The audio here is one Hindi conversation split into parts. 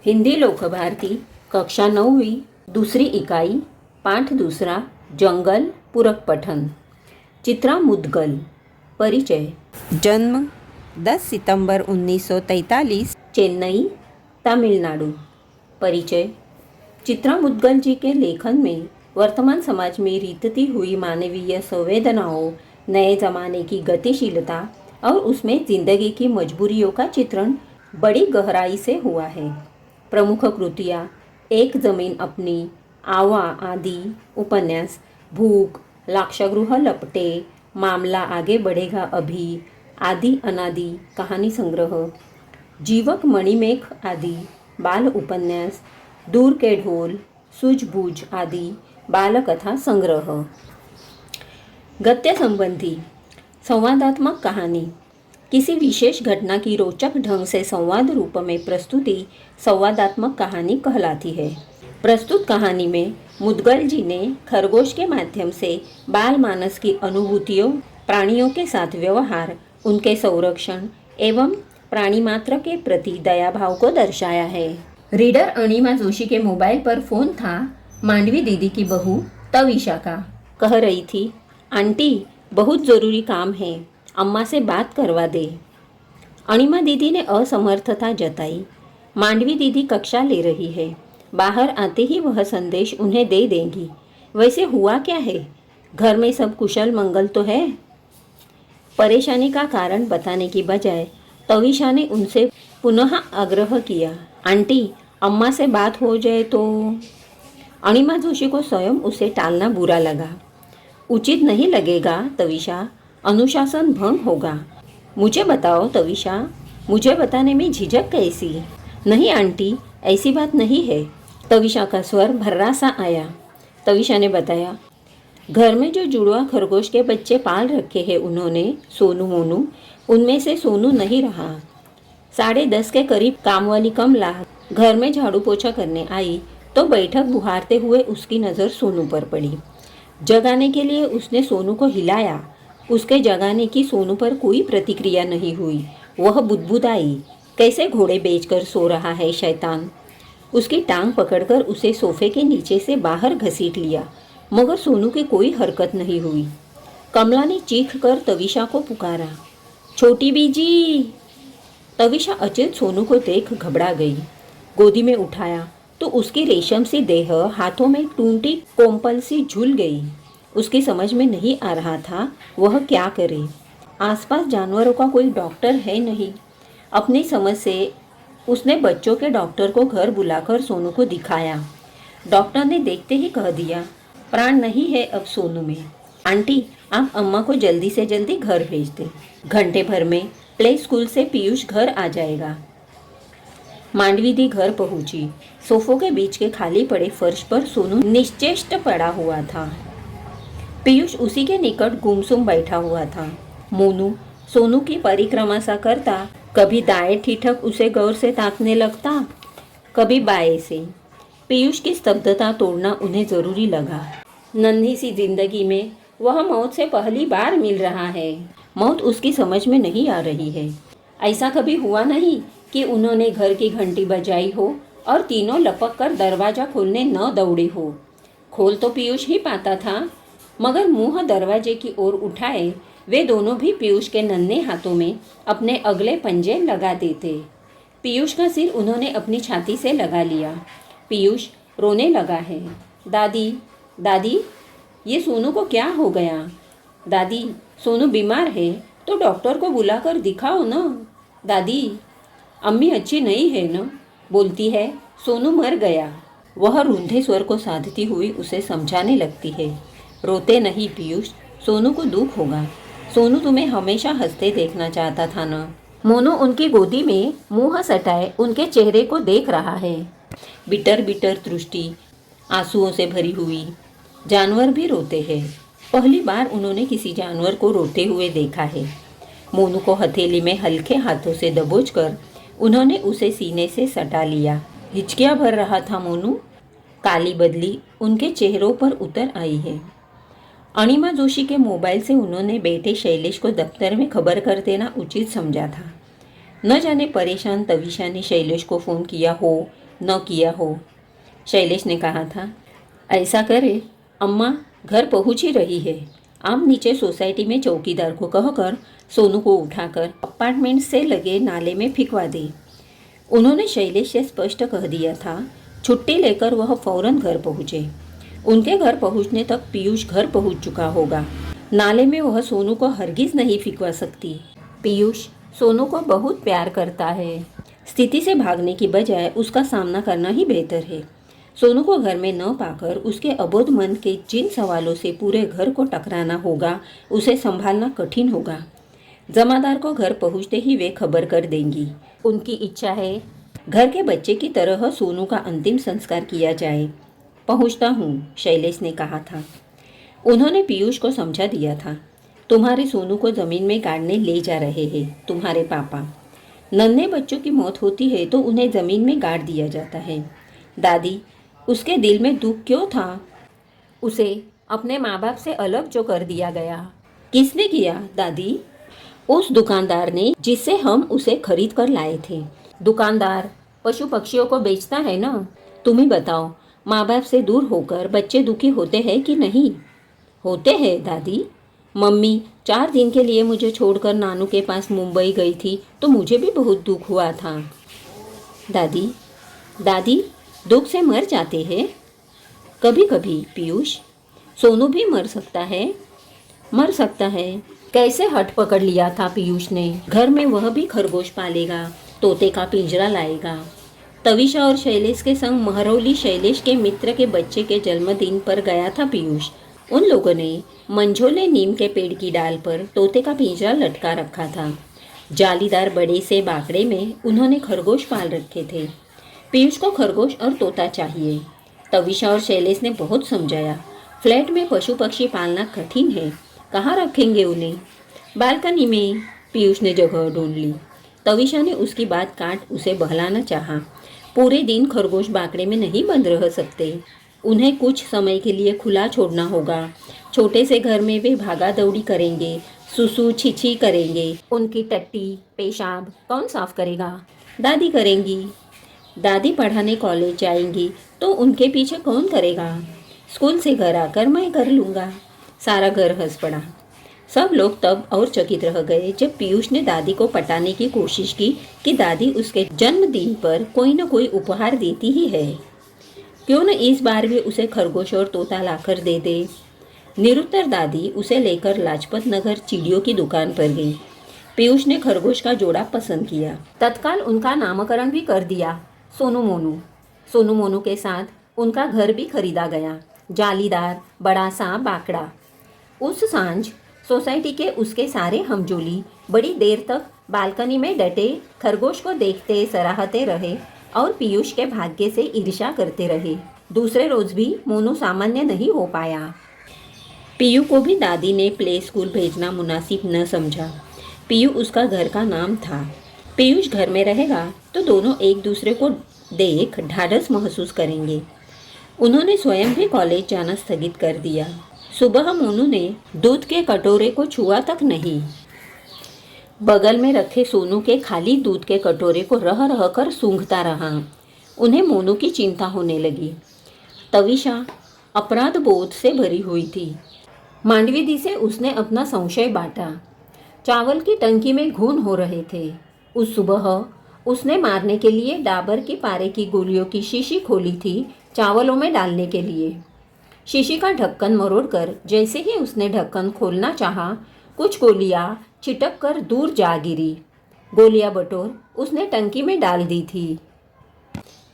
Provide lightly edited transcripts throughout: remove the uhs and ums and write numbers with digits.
हिंदी लोकभारती कक्षा 9वीं दूसरी इकाई पाठ दूसरा जंगल पूरक पठन। चित्रा मुदगल। परिचय। जन्म 10 सितंबर 1943, चेन्नई, तमिलनाडु। परिचय। चित्रा मुदगल जी के लेखन में वर्तमान समाज में रीतती हुई मानवीय संवेदनाओं, नए ज़माने की गतिशीलता और उसमें ज़िंदगी की मजबूरियों का चित्रण बड़ी गहराई से हुआ है। प्रमुख कृतियाँ एक ज़मीन अपनी, आवा आदि उपन्यास, भूख, लाक्षागृह लपटे, मामला आगे बढ़ेगा अभी, आदि अनादि कहानी संग्रह, जीवक मणिमेघ आदि बाल उपन्यास, दूर के ढोल, सूझबूझ आदि बालकथा संग्रह। गद्य संबंधी संवादात्मक कहानी किसी विशेष घटना की रोचक ढंग से संवाद रूप में प्रस्तुति संवादात्मक कहानी कहलाती है। प्रस्तुत कहानी में मुदगल जी ने खरगोश के माध्यम से बाल मानस की अनुभूतियों, प्राणियों के साथ व्यवहार, उनके संरक्षण एवं प्राणी मात्र के प्रति दया भाव को दर्शाया है। रीडर अणिमा जोशी के मोबाइल पर फोन था। मांडवी दीदी की बहू तविशा का। कह रही थी, आंटी बहुत ज़रूरी काम है, अम्मा से बात करवा दे। अणिमा दीदी ने असमर्थता जताई। मांडवी दीदी कक्षा ले रही है, बाहर आते ही वह संदेश उन्हें दे देंगी। वैसे हुआ क्या है, घर में सब कुशल मंगल तो है? परेशानी का कारण बताने की बजाय तविशा ने उनसे पुनः आग्रह किया, आंटी अम्मा से बात हो जाए तो। अणिमा जोशी को स्वयं उसे टालना बुरा लगा। उचित नहीं लगेगा तविशा, अनुशासन भंग होगा। मुझे बताओ तविशा, मुझे बताने में झिझक कैसी? नहीं आंटी, ऐसी बात नहीं है। तविशा का स्वर भर्रा सा आया। तविशा ने बताया, घर में जो जुड़वा खरगोश के बच्चे पाल रखे हैं उन्होंने, सोनू मोनू, उनमें से सोनू नहीं रहा। 10:30 के करीब कामवाली कमला घर में झाड़ू पोछा करने आई तो बैठक बुहारते हुए उसकी नज़र सोनू पर पड़ी। जगाने के लिए उसने सोनू को हिलाया। उसके जगाने की सोनू पर कोई प्रतिक्रिया नहीं हुई। वह बुदबुदाई, कैसे घोड़े बेचकर सो रहा है शैतान। उसकी टांग पकड़कर उसे सोफे के नीचे से बाहर घसीट लिया, मगर सोनू की कोई हरकत नहीं हुई। कमला ने चीख कर तविशा को पुकारा, छोटी बीजी। तविशा अचेत सोनू को देख घबरा गई। गोदी में उठाया तो उसकी रेशम सी देह हाथों में टूटी कोम्पल सी झूल गई। उसकी समझ में नहीं आ रहा था वह क्या करे। आसपास जानवरों का कोई डॉक्टर है नहीं। अपनी समझ से उसने बच्चों के डॉक्टर को घर बुलाकर सोनू को दिखाया। डॉक्टर ने देखते ही कह दिया, प्राण नहीं है अब सोनू में। आंटी आप अम्मा को जल्दी से जल्दी घर भेज दें। घंटे भर में प्ले स्कूल से पीयूष घर आ जाएगा। मांडवी दी घर पहुंची। सोफों के बीच के खाली पड़े फर्श पर सोनू निश्चेष्ट पड़ा हुआ था। पीयूष उसी के निकट गुमसुम बैठा हुआ था। मोनू सोनू की परिक्रमा सा करता, कभी दाएं ठिठक उसे गौर से ताकने लगता, कभी बाएं से। पीयूष की स्तब्धता तोड़ना उन्हें जरूरी लगा। नन्ही सी जिंदगी में वह मौत से पहली बार मिल रहा है। मौत उसकी समझ में नहीं आ रही है। ऐसा कभी हुआ नहीं कि उन्होंने घर की घंटी बजाई हो और तीनों लपक कर दरवाजा खोलने न दौड़े हो। खोल तो पीयूष ही पाता था, मगर मुंह दरवाजे की ओर उठाए वे दोनों भी पीयूष के नन्हे हाथों में अपने अगले पंजे लगा देते। पीयूष का सिर उन्होंने अपनी छाती से लगा लिया। पीयूष रोने लगा है। दादी दादी, ये सोनू को क्या हो गया? दादी सोनू बीमार है तो डॉक्टर को बुलाकर दिखाओ ना। दादी अम्मी अच्छी नहीं है ना, बोलती है सोनू मर गया। वह रूंधे स्वर को साधती हुई उसे समझाने लगती है, रोते नहीं पीयूष, सोनू को दुख होगा। सोनू तुम्हें हमेशा हंसते देखना चाहता था ना। मोनू उनकी गोदी में मुंह सटाए उनके चेहरे को देख रहा है। बिटर बिटर दृष्टि आंसुओं से भरी हुई। जानवर भी रोते हैं। पहली बार उन्होंने किसी जानवर को रोते हुए देखा है। मोनू को हथेली में हल्के हाथों से दबोचकर उन्होंने उसे सीने से सटा लिया। हिचकियाँ भर रहा था मोनू। काली बदली उनके चेहरों पर उतर आई है। अणिमा जोशी के मोबाइल से उन्होंने बेटे शैलेश को दफ्तर में खबर कर देना उचित समझा था। न जाने परेशान तविशा ने शैलेश को फ़ोन किया हो न किया हो। शैलेश ने कहा था, ऐसा करे, अम्मा घर पहुंच ही रही है, आप नीचे सोसाइटी में चौकीदार को कहकर सोनू को उठाकर अपार्टमेंट से लगे नाले में फेंकवा दे। उन्होंने शैलेश से स्पष्ट कह दिया था। छुट्टी लेकर वह फौरन घर पहुँचे। उनके घर पहुँचने तक पीयूष घर पहुँच चुका होगा। नाले में वह सोनू को हरगिज नहीं फेंकवा सकती। पीयूष सोनू को बहुत प्यार करता है। स्थिति से भागने की बजाय उसका सामना करना ही बेहतर है। सोनू को घर में न पाकर उसके अबोध मन के जिन सवालों से पूरे घर को टकराना होगा, उसे संभालना कठिन होगा। जमादार को घर पहुंचते ही वे खबर कर देंगी। उनकी इच्छा है घर के बच्चे की तरह सोनू का अंतिम संस्कार किया जाए। पहुंचता हूँ, शैलेश ने कहा था। उन्होंने पीयूष को समझा दिया था, तुम्हारे सोनू को जमीन में गाड़ने ले जा रहे हैं तुम्हारे पापा। नन्हे बच्चों की मौत होती है तो उन्हें जमीन में गाड़ दिया जाता है। दादी, उसके दिल में दुख क्यों था? उसे अपने माँ बाप से अलग जो कर दिया गया। किसने किया दादी? उस दुकानदार ने जिससे हम उसे खरीद कर लाए थे। दुकानदार पशु पक्षियों को बेचता है ना? तुम ही बताओ, माँ बाप से दूर होकर बच्चे दुखी होते हैं कि नहीं? होते हैं दादी। मम्मी 4 दिन के लिए मुझे छोड़कर नानू के पास मुंबई गई थी तो मुझे भी बहुत दुख हुआ था। दादी दुख से मर जाते हैं कभी कभी पीयूष। सोनू भी मर सकता है। मर सकता है। कैसे हट पकड़ लिया था पीयूष ने। घर में वह भी खरगोश पालेगा, तोते का पिंजरा लाएगा। तविशा और शैलेश के संग महरौली शैलेश के मित्र के बच्चे के जन्मदिन पर गया था पीयूष। उन लोगों ने मंझोले नीम के पेड़ की डाल पर तोते का पिंजरा लटका रखा था। जालीदार बड़े से बाकड़े में उन्होंने खरगोश पाल रखे थे। पीयूष को खरगोश और तोता चाहिए। तविशा और शैलेश ने बहुत समझाया, फ्लैट में पशु पक्षी पालना कठिन है, कहाँ रखेंगे उन्हें? बालकनी में। पीयूष ने जगह ढूंढ ली। तविशा ने उसकी बात काट उसे बहलाना चाहा। पूरे दिन खरगोश बाकड़े में नहीं बंद रह सकते, उन्हें कुछ समय के लिए खुला छोड़ना होगा। छोटे से घर में वे भागा दौड़ी करेंगे, सुसु छिछी करेंगे। उनकी टट्टी पेशाब कौन साफ करेगा? दादी करेंगी। दादी पढ़ाने कॉलेज जाएंगी तो उनके पीछे कौन करेगा? स्कूल से घर आकर मैं कर लूँगा। सारा घर हंस पड़ा। सब लोग तब और चकित रह गए जब पीयूष ने दादी को पटाने की कोशिश की कि दादी उसके जन्मदिन पर कोई न कोई उपहार देती ही है, क्यों न इस बार भी उसे खरगोश और तोता लाकर दे दे। निरुत्तर दादी उसे लेकर लाजपत नगर चिड़ियों की दुकान पर गई। पीयूष ने खरगोश का जोड़ा पसंद किया। तत्काल उनका नामकरण भी कर दिया, सोनू मोनू। सोनू मोनू के साथ उनका घर भी खरीदा गया, जालीदार बड़ा सा बाकड़ा। उस सांझ सोसाइटी के उसके सारे हमजोली बड़ी देर तक बालकनी में डटे खरगोश को देखते सराहते रहे और पीयूष के भाग्य से ईर्ष्या करते रहे। दूसरे रोज भी मोनू सामान्य नहीं हो पाया। पीयू को भी दादी ने प्ले स्कूल भेजना मुनासिब न समझा। पीयू उसका घर का नाम था। पीयूष घर में रहेगा तो दोनों एक दूसरे को देख ढाढ़स महसूस करेंगे। उन्होंने स्वयं भी कॉलेज जाना स्थगित कर दिया। सुबह मोनू ने दूध के कटोरे को छुआ तक नहीं। बगल में रखे सोनू के खाली दूध के कटोरे को रह रह कर सूंघता रहा। उन्हें मोनू की चिंता होने लगी। तविशा अपराध बोध से भरी हुई थी। मांडवी दी से उसने अपना संशय बांटा। चावल की टंकी में घून हो रहे थे। उस सुबह उसने मारने के लिए डाबर की पारे की गोलियों की शीशी खोली थी, चावलों में डालने के लिए। शीशी का ढक्कन मरोड़कर जैसे ही उसने ढक्कन खोलना चाहा, कुछ गोलियां छिटक कर दूर जा गिरी। गोलियां बटोर उसने टंकी में डाल दी थी।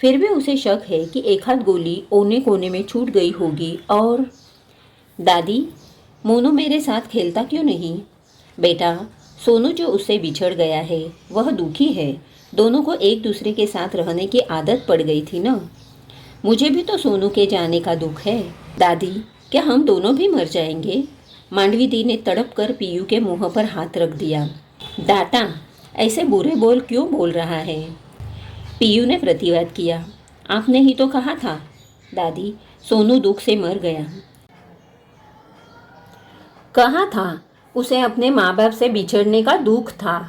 फिर भी उसे शक है कि एक आध गोली ओने कोने में छूट गई होगी। और दादी, मोनू मेरे साथ खेलता क्यों नहीं? बेटा, सोनू जो उससे बिछड़ गया है वह दुखी है। दोनों को एक दूसरे के साथ रहने की आदत पड़ गई थी ना। मुझे भी तो सोनू के जाने का दुख है। दादी, क्या हम दोनों भी मर जाएंगे? मांडवी दी ने तड़प कर पीयू के मुंह पर हाथ रख दिया। डांटा, ऐसे बुरे बोल क्यों बोल रहा है? पीयू ने प्रतिवाद किया। आपने ही तो कहा था दादी, सोनू दुख से मर गया। कहा था, उसे अपने माँ बाप से बिछड़ने का दुख था।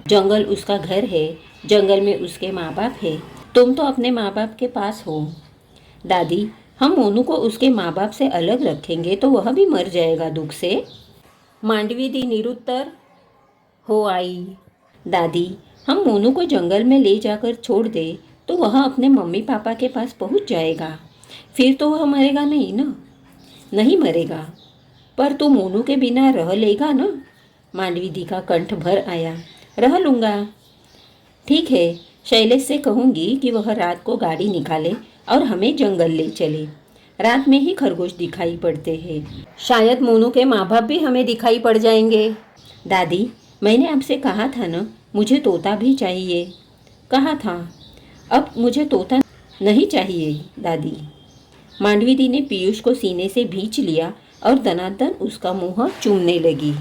जंगल उसका घर है, जंगल में उसके माँ बाप है, तुम तो अपने माँ बाप के पास हो। दादी, हम मोनू को उसके माँ बाप से अलग रखेंगे तो वह भी मर जाएगा दुख से। मांडवी दी निरुत्तर हो आई। दादी, हम मोनू को जंगल में ले जाकर छोड़ दे तो वह अपने मम्मी पापा के पास पहुंच जाएगा। फिर तो वह मरेगा नहीं ना। नहीं मरेगा, पर तू मोनू के बिना रह लेगा ना। मांडवी दी का कंठ भर आया। रह लूँगा। ठीक है, शैलेश से कहूँगी कि वह रात को गाड़ी निकाले और हमें जंगल ले चले। रात में ही खरगोश दिखाई पड़ते हैं। शायद मोनू के माँ बाप भी हमें दिखाई पड़ जाएंगे। दादी, मैंने आपसे कहा था ना, मुझे तोता भी चाहिए। कहा था, अब मुझे तोता नहीं चाहिए दादी। मांडवी दी ने पीयूष को सीने से भींच लिया और दनादन उसका मुंह चूमने लगी।